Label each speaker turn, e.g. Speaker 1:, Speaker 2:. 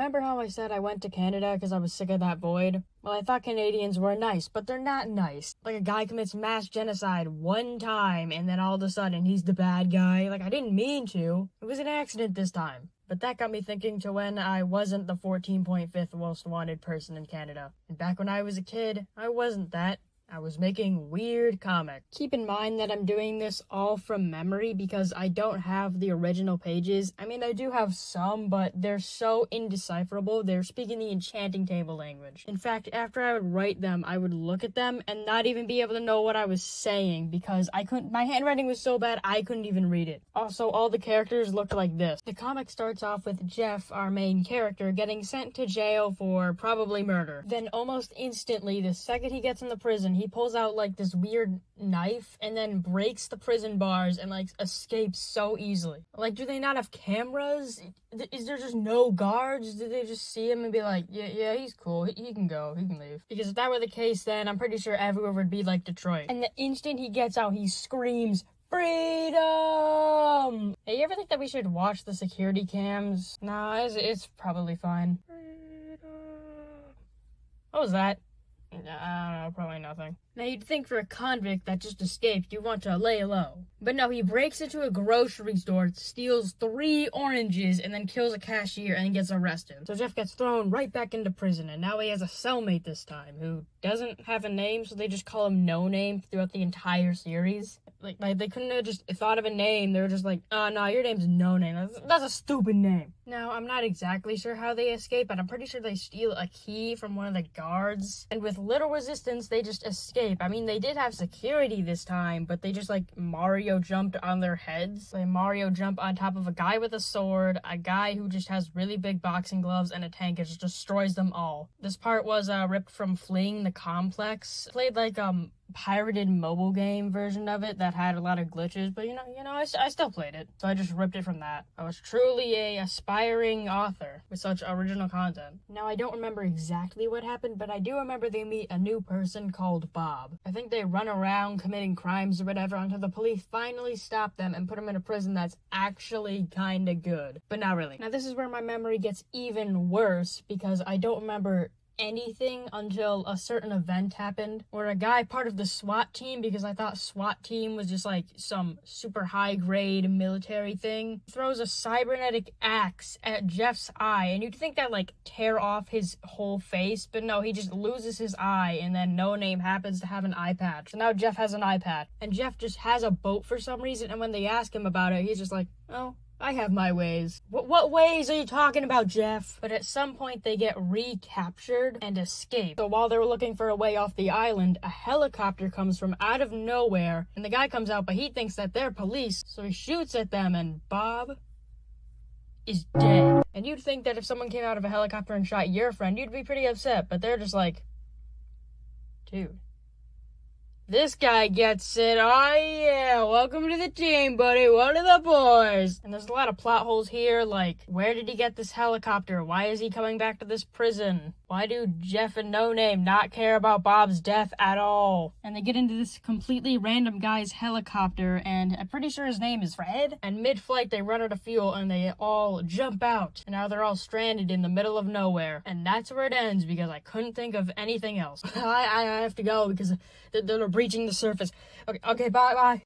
Speaker 1: Remember how I said I went to Canada because I was sick of that void? Well, I thought Canadians were nice, but they're not nice. Like, a guy commits mass genocide one time, and then all of a sudden he's the bad guy. Like, I didn't mean to. It was an accident this time. But that got me thinking to when I wasn't the 14.5th most wanted person in Canada. And back when I was a kid, I wasn't that. I was making weird comics. Keep in mind that I'm doing this all from memory because I don't have the original pages. I mean, I do have some, but they're so indecipherable. They're speaking the enchanting table language. In fact, after I would write them, I would look at them and not even be able to know what I was saying because my handwriting was so bad I couldn't even read it. Also, all the characters looked like this. The comic starts off with Jeff, our main character, getting sent to jail for probably murder. Then almost instantly, the second he gets in the prison, he pulls out like this weird knife and then breaks the prison bars and like escapes so easily. Like, do they not have cameras? Is there just no guards? Did they just see him and be like, yeah, he's cool. He can go. He can leave. Because if that were the case, then I'm pretty sure everywhere would be like Detroit. And the instant he gets out, he screams, "Freedom!" Hey, you ever think that we should watch the security cams? Nah, it's probably fine. Freedom. What was that? I don't know, probably nothing. Now, you'd think for a convict that just escaped, you want to lay low. But no, he breaks into a grocery store, steals 3 oranges, and then kills a cashier and gets arrested. So Jeff gets thrown right back into prison, and now he has a cellmate this time, who doesn't have a name, so they just call him No Name throughout the entire series. Like they couldn't have just thought of a name. They were just like, oh, no, your name's No Name. That's a stupid name. Now, I'm not exactly sure how they escape, but I'm pretty sure they steal a key from one of the guards. And with little resistance, they just escape. I mean, they did have security this time, but they just, like, Mario jumped on their heads. Like, Mario jumped on top of a guy with a sword, a guy who just has really big boxing gloves, and a tank. It just destroys them all. This part was ripped from Fleeing the Complex. Played, like, pirated mobile game version of it that had a lot of glitches, but you know, I still played it, so I just ripped it from that. I was truly a aspiring author with such original content. Now, I don't remember exactly what happened, but I do remember they meet a new person called Bob. I think they run around committing crimes or whatever until the police finally stop them and put them in a prison that's actually kinda good, but not really. Now, this is where my memory gets even worse because I don't remember anything until a certain event happened where a guy part of the SWAT team, because I thought SWAT team was just like some super high grade military thing, throws a cybernetic axe at Jeff's eye, and you'd think that like tear off his whole face, but no, he just loses his eye, and then No Name happens to have an eye patch. So now Jeff has an eye patch, and Jeff just has a boat for some reason, and when they ask him about it, he's just like, oh, I have my ways. What ways are you talking about, Jeff? But at some point, they get recaptured and escape. So while they're looking for a way off the island, a helicopter comes from out of nowhere, and the guy comes out, but he thinks that they're police, so he shoots at them, and Bob is dead. And you'd think that if someone came out of a helicopter and shot your friend, you'd be pretty upset, but they're just like, dude, this guy gets it. Oh yeah, welcome to the team, buddy. One of the boys. And there's a lot of plot holes here, like, where did he get this helicopter? Why is he coming back to this prison? Why do Jeff and No Name not care about Bob's death at all? And they get into this completely random guy's helicopter, and I'm pretty sure his name is Fred. And mid-flight, they run out of fuel, and they all jump out. And now they're all stranded in the middle of nowhere. And that's where it ends, because I couldn't think of anything else. I have to go, because they're breaching the surface. Okay, bye.